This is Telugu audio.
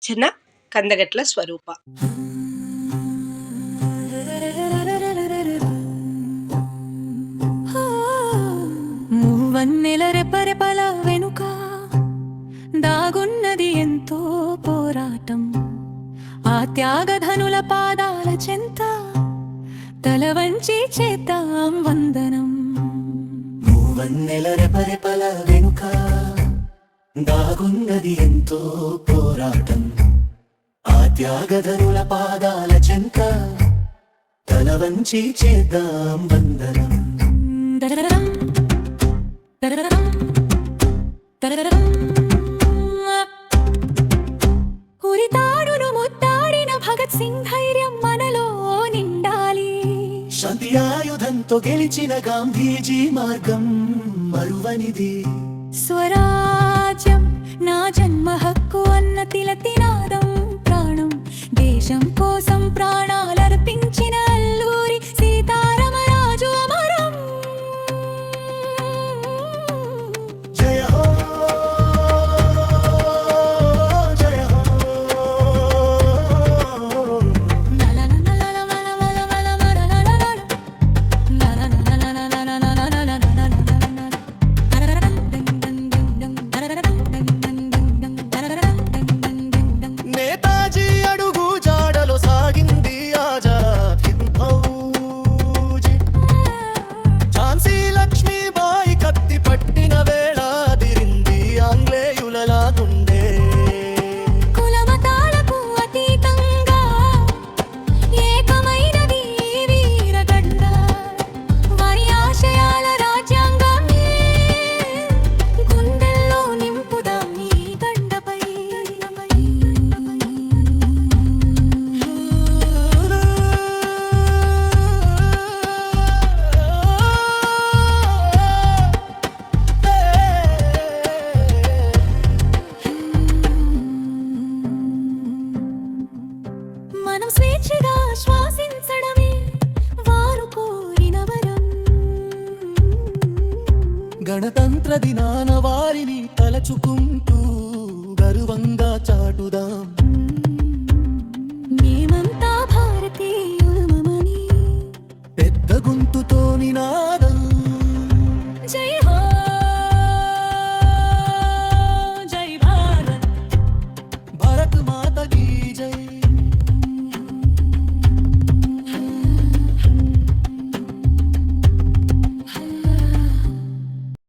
రచన కందగట్ల స్వరూప. మూవన్నెల రెపరెపల వెనుక దాగున్నది ఎంతో పోరాటం. ఆ త్యాగధనుల పాదాల చెంత తల వంచి చేద్దాం వందనం. మూవన్నెల రెపరెపల వెనుక దాగున్నది ఎంతో పోరాటం. ఆ త్యాగధనుల పాదాల చెంత తల వంచి చేద్దాం వందనం. దరదరం, దరదరం, దరదరం. ఉరితాడును ముద్దాడిన భగత్ సింగ్ ధైర్యం మనలో నిండాలి. శాంతి ఆయుధంతో గెలిచిన గాంధీజీ మార్గం మరువనిది. స్వరాజ్యం నా జన్మ హక్కు అన్న తిలతినాదం ప్రాణం. దేశం కోసం ప్రాణాలర్పించిన అల్లూరి సీతారామరాజు అమరం. జయ హో, జయ హో. నేతాజీ అడుగు జాడలో సాగింది ఆజాద్ హింద్ ఫౌజ్. ఝాన్సీ లక్ష్మీబాయి కత్తి పట్టిన వేళ అదిరింది ఆంగ్లేయులలా గుండె. కులమతాలకు అతీతంగా ఏకమైనది వీరగడ్డ. వారి ఆశయాల రాజ్యాంగమే గుండెల్లో నింపుదాం ఈ గడ్డపై. మనం స్వేచ్ఛగా శ్వాసించడమే వారు కోరిన వరం. గణతంత్ర దినాన వారిని తలచుకుంటూ గర్వంగా